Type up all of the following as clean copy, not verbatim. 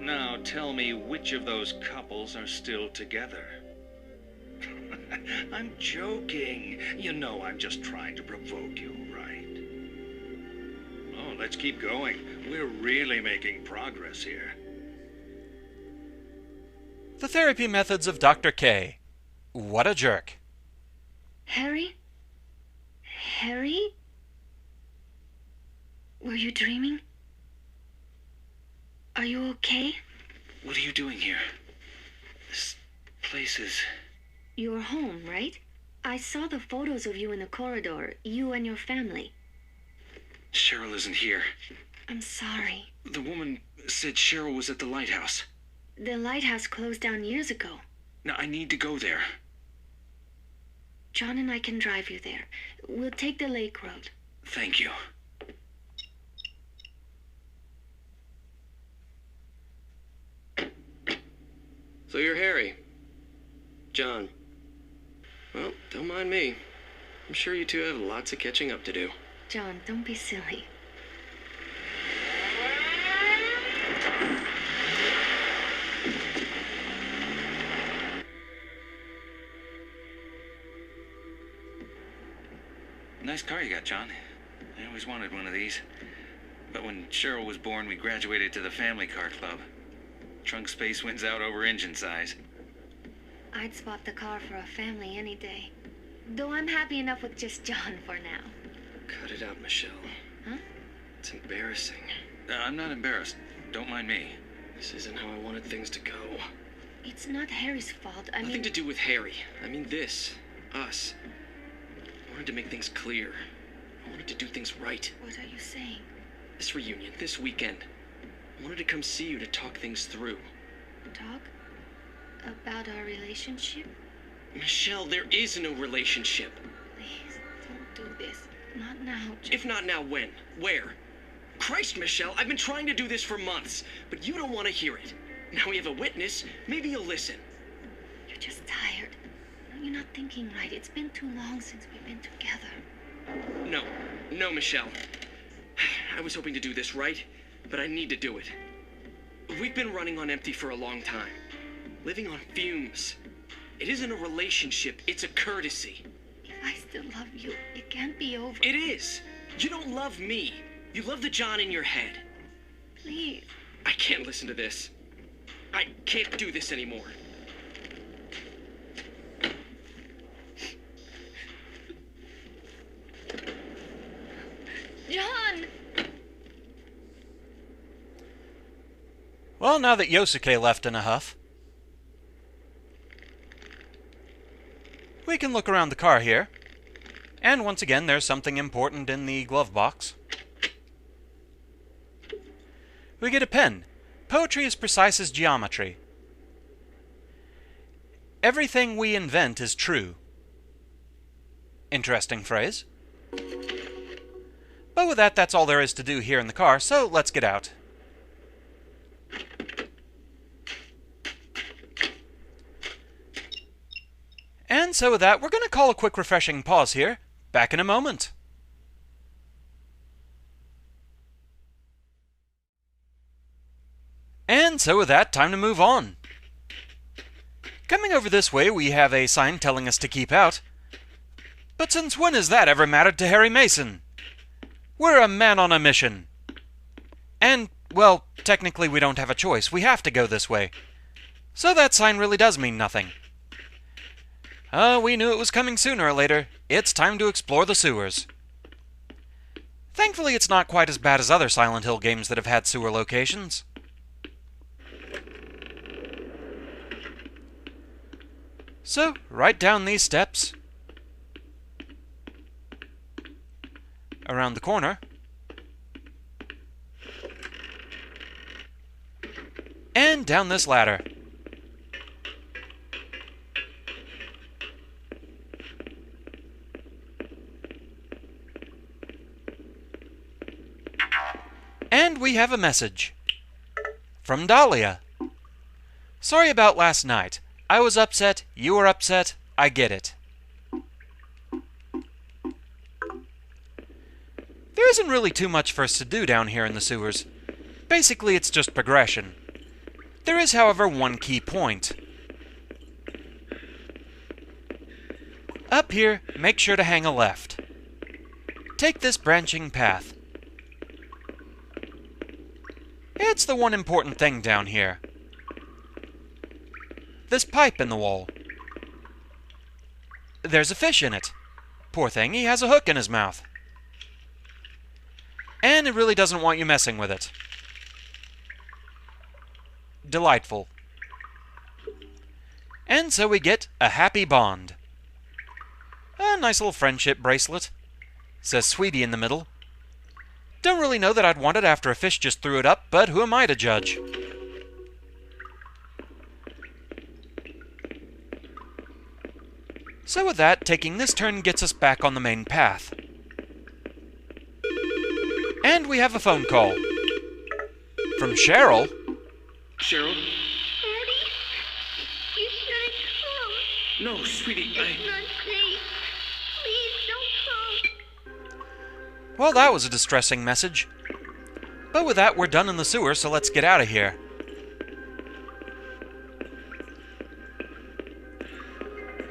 Now tell me which of those couples are still together. I'm joking. You know I'm just trying to provoke you, right? Oh, let's keep going. We're really making progress here. The therapy methods of Dr. K. What a jerk. Harry? Harry? Were you dreaming? Are you okay? What are you doing here? This place is... You're home, right? I saw the photos of you in the corridor, you and your family. Cheryl isn't here. I'm sorry. The woman said Cheryl was at the lighthouse. The lighthouse closed down years ago. Now, I need to go there. John and I can drive you there. We'll take the lake road. Thank you. So you're Harry. John. Well, don't mind me. I'm sure you two have lots of catching up to do. John, don't be silly. Nice car you got, John. I always wanted one of these. But when Cheryl was born, we graduated to the family car club. Trunk space wins out over engine size. I'd swap the car for a family any day. Though I'm happy enough with just John for now. Cut it out, Michelle. Huh? It's embarrassing. I'm not embarrassed. Don't mind me. This isn't how I wanted things to go. It's not Harry's fault. Nothing to do with Harry. I mean this. Us. I wanted to make things clear. I wanted to do things right. What are you saying? This reunion, this weekend. I wanted to come see you to talk things through. Talk? About our relationship? Michelle, there is no relationship. Please, don't do this. Not now, If not now, when? Where? Christ, Michelle, I've been trying to do this for months, but you don't want to hear it. Now we have a witness. Maybe you'll listen. You're just tired. You're not thinking right. It's been too long since we've been together. No. No, Michelle. I was hoping to do this right, but I need to do it. We've been running on empty for a long time. Living on fumes. It isn't a relationship, it's a courtesy. If I still love you, it can't be over. It is. You don't love me. You love the John in your head. Please. I can't listen to this. I can't do this anymore. John! Well, now that Yosuke left in a huff, we can look around the car here. And once again, there's something important in the glove box. We get a pen. Poetry is precise as geometry. Everything we invent is true. Interesting phrase. But with that, that's all there is to do here in the car, so let's get out. And so with that, we're going to call a quick refreshing pause here. Back in a moment. And so with that, time to move on. Coming over this way, we have a sign telling us to keep out. But since when has that ever mattered to Harry Mason? We're a man on a mission. And, well, technically we don't have a choice. We have to go this way. So that sign really does mean nothing. We knew it was coming sooner or later. It's time to explore the sewers. Thankfully, it's not quite as bad as other Silent Hill games that have had sewer locations. So, right down these steps, around the corner, and down this ladder. And we have a message. From Dahlia. Sorry about last night. I was upset, you were upset, I get it. There isn't really too much for us to do down here in the sewers. Basically, it's just progression. There is, however, one key point. Up here, make sure to hang a left. Take this branching path. It's the one important thing down here. This pipe in the wall. There's a fish in it. Poor thing, he has a hook in his mouth. And it really doesn't want you messing with it. Delightful. And so we get a happy bond. A nice little friendship bracelet. Says Sweetie in the middle. Don't really know that I'd want it after a fish just threw it up, but who am I to judge? So with that, taking this turn gets us back on the main path. And we have a phone call. From Cheryl. Cheryl? Daddy, you shouldn't come. No, sweetie, It's not safe. Please don't come. Well, that was a distressing message. But with that, we're done in the sewer, so let's get out of here.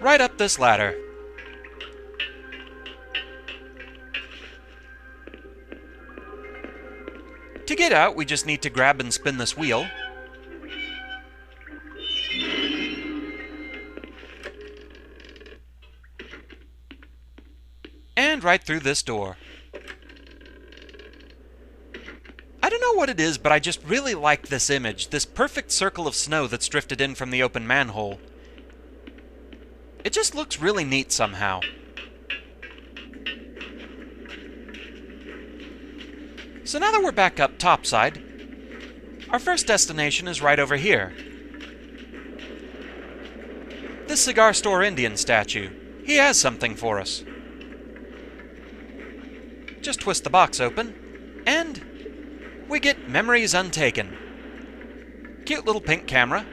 Right up this ladder. To get out, we just need to grab and spin this wheel. And right through this door. I don't know what it is, but I just really like this image, this perfect circle of snow that's drifted in from the open manhole. It just looks really neat somehow. So now that we're back up topside, our first destination is right over here. This cigar store Indian statue. He has something for us. Just twist the box open, and we get Memories Untaken. Cute little pink camera.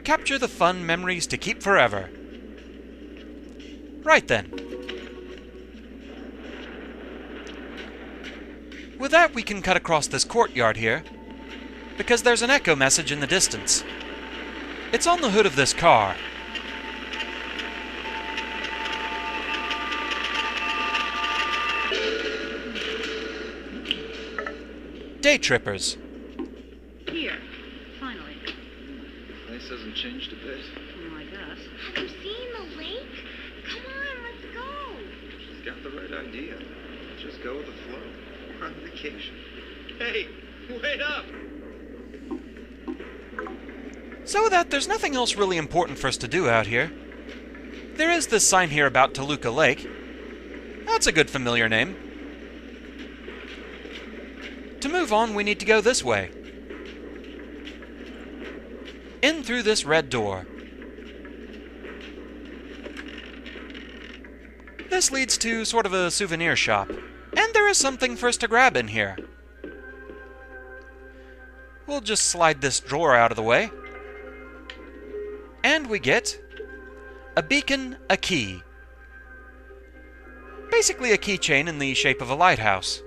Capture the fun memories to keep forever. Right then. With that, we can cut across this courtyard here, because there's an echo message in the distance. It's on the hood of this car. Day trippers. Here, finally. Place hasn't changed a bit. Oh, I guess. Have you seen the lake? Come on, let's go. She's got the right idea. Just go with the flow. We're on vacation. Hey, wait up! So with that, there's nothing else really important for us to do out here. There is this sign here about Toluca Lake. That's a good familiar name. To move on, we need to go this way. In through this red door. This leads to sort of a souvenir shop. And there is something for us to grab in here. We'll just slide this drawer out of the way. And we get a beacon, a key. Basically a keychain in the shape of a lighthouse.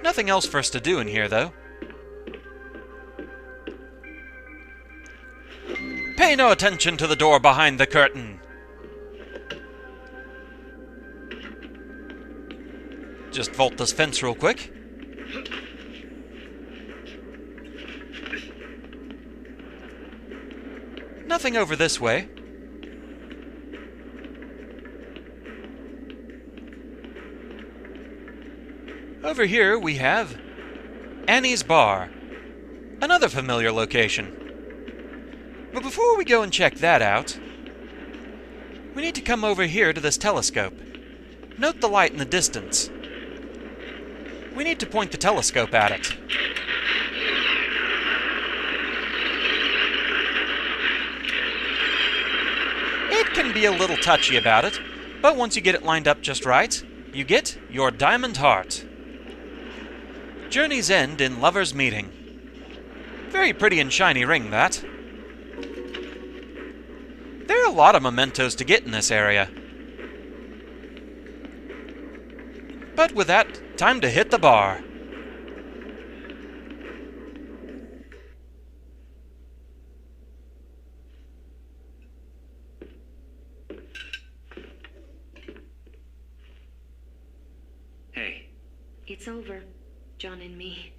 Nothing else for us to do in here, though. Pay no attention to the door behind the curtain. Just vault this fence real quick. Nothing over this way. Over here we have Annie's Bar, another familiar location. But before we go and check that out, we need to come over here to this telescope. Note the light in the distance. We need to point the telescope at it. It can be a little touchy about it, but once you get it lined up just right, you get your diamond heart. Journey's End in Lover's Meeting. Very pretty and shiny ring, that. There are a lot of mementos to get in this area. But with that, time to hit the bar. Hey, It's over, John and me.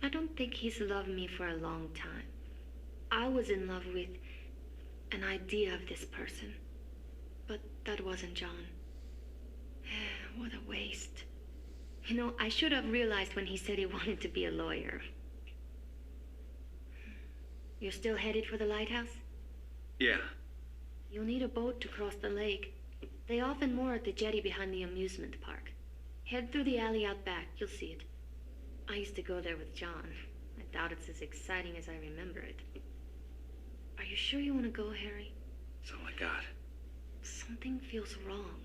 I don't think he's loved me for a long time. I was in love with an idea of this person, but that wasn't John. What a waste. You know, I should have realized when he said he wanted to be a lawyer. You're still headed for the lighthouse? yeah. You'll need a boat to cross the lake. They often moor at the jetty behind the amusement park. Head through the alley out back. You'll see it. I used to go there with John. I doubt it's as exciting as I remember it. Are you sure you want to go, Harry? That's all I got. Something feels wrong.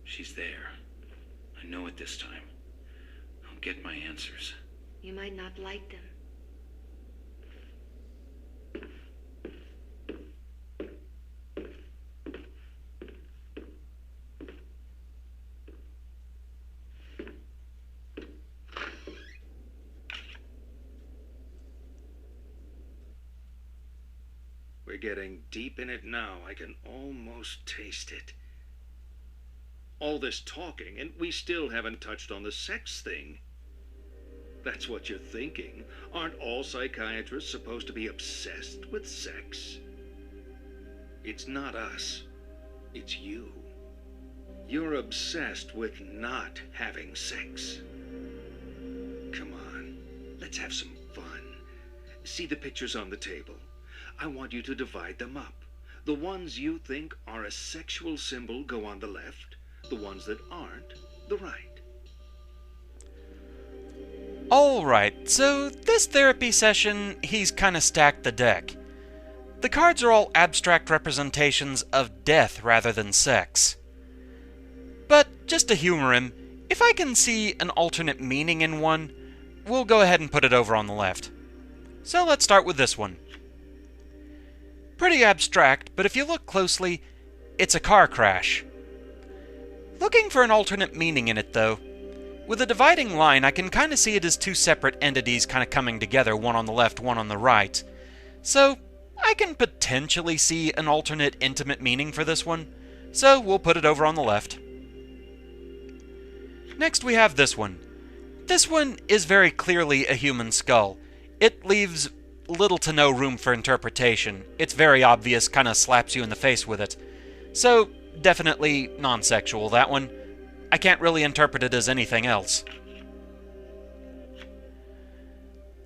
She's there. I know it this time. I'll get my answers. You might not like them. We're getting deep in it now. I can almost taste it. All this talking, and we still haven't touched on the sex thing. That's what you're thinking. Aren't all psychiatrists supposed to be obsessed with sex? It's not us. It's you. You're obsessed with not having sex. Come on, let's have some fun. See the pictures on the table. I want you to divide them up. The ones you think are a sexual symbol go on the left. The ones that aren't, the right. Alright, so this therapy session, he's kinda stacked the deck. The cards are all abstract representations of death rather than sex. But just to humor him, if I can see an alternate meaning in one, we'll go ahead and put it over on the left. So let's start with this one. Pretty abstract, but if you look closely, it's a car crash. Looking for an alternate meaning in it, though. With a dividing line, I can kind of see it as two separate entities kind of coming together, one on the left, one on the right. So, I can potentially see an alternate intimate meaning for this one, so we'll put it over on the left. Next we have this one. This one is very clearly a human skull. It leaves little to no room for interpretation. It's very obvious, kind of slaps you in the face with it. So, definitely non-sexual, that one. I can't really interpret it as anything else.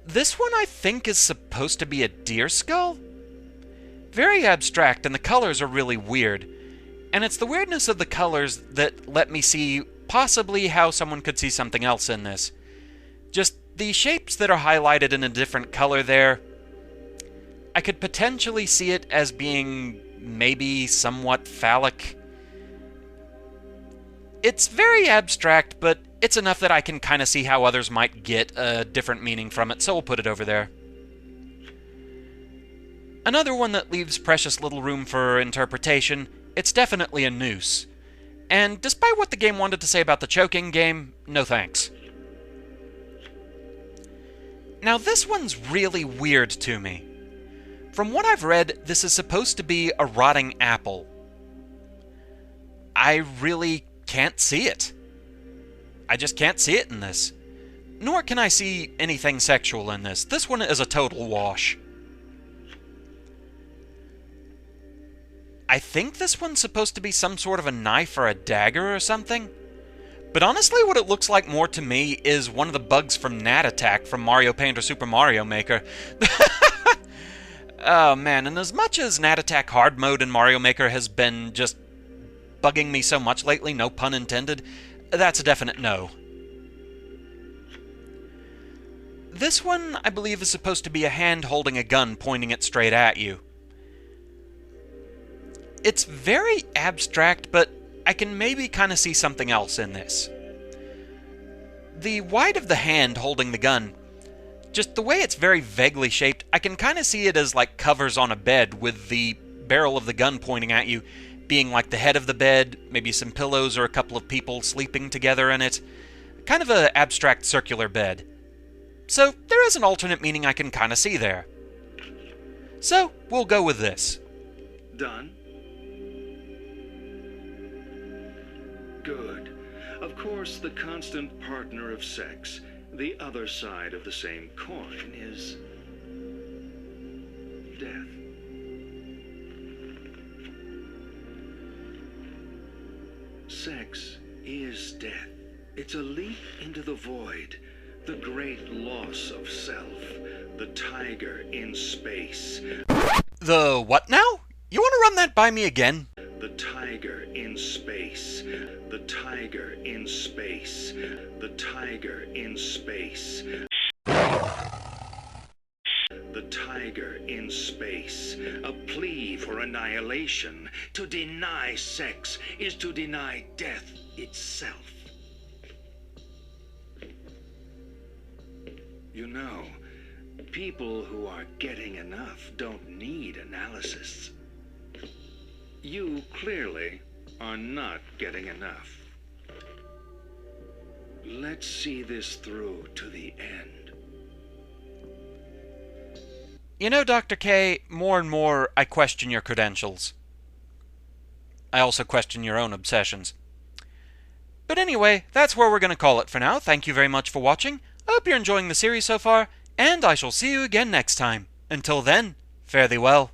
This one I think is supposed to be a deer skull? Very abstract, and the colors are really weird. And it's the weirdness of the colors that let me see possibly how someone could see something else in this. Just the shapes that are highlighted in a different color there, I could potentially see it as being maybe somewhat phallic. It's very abstract, but it's enough that I can kind of see how others might get a different meaning from it, so we'll put it over there. Another one that leaves precious little room for interpretation, it's definitely a noose. And despite what the game wanted to say about the choking game, no thanks. Now this one's really weird to me. From what I've read, this is supposed to be a rotting apple. I really can't see it. I just can't see it in this. Nor can I see anything sexual in this. This one is a total wash. I think this one's supposed to be some sort of a knife or a dagger or something. But honestly, what it looks like more to me is one of the bugs from Gnat Attack from Mario Paint or Super Mario Maker. Oh man, and as much as Gnat Attack Hard Mode in Mario Maker has been just bugging me so much lately, no pun intended, that's a definite no. This one, I believe, is supposed to be a hand holding a gun pointing it straight at you. It's very abstract, but I can maybe kind of see something else in this. The wide of the hand holding the gun, just the way it's very vaguely shaped, I can kind of see it as like covers on a bed with the barrel of the gun pointing at you, being like the head of the bed, maybe some pillows or a couple of people sleeping together in it. Kind of an abstract circular bed. So there is an alternate meaning I can kind of see there. So we'll go with this. Done? Good. Of course, the constant partner of sex, the other side of the same coin, is death. Sex is death. It's a leap into the void, the great loss of self, the tiger in space. The what now? You want to run that by me again? The tiger in space, the tiger in space, the tiger in space. The tiger in space, a plea for annihilation. To deny sex is to deny death itself. You know, people who are getting enough don't need analysis. You clearly are not getting enough. Let's see this through to the end. You know, Dr. K, more and more I question your credentials. I also question your own obsessions. But anyway, that's where we're going to call it for now. Thank you very much for watching. I hope you're enjoying the series so far, and I shall see you again next time. Until then, fare thee well.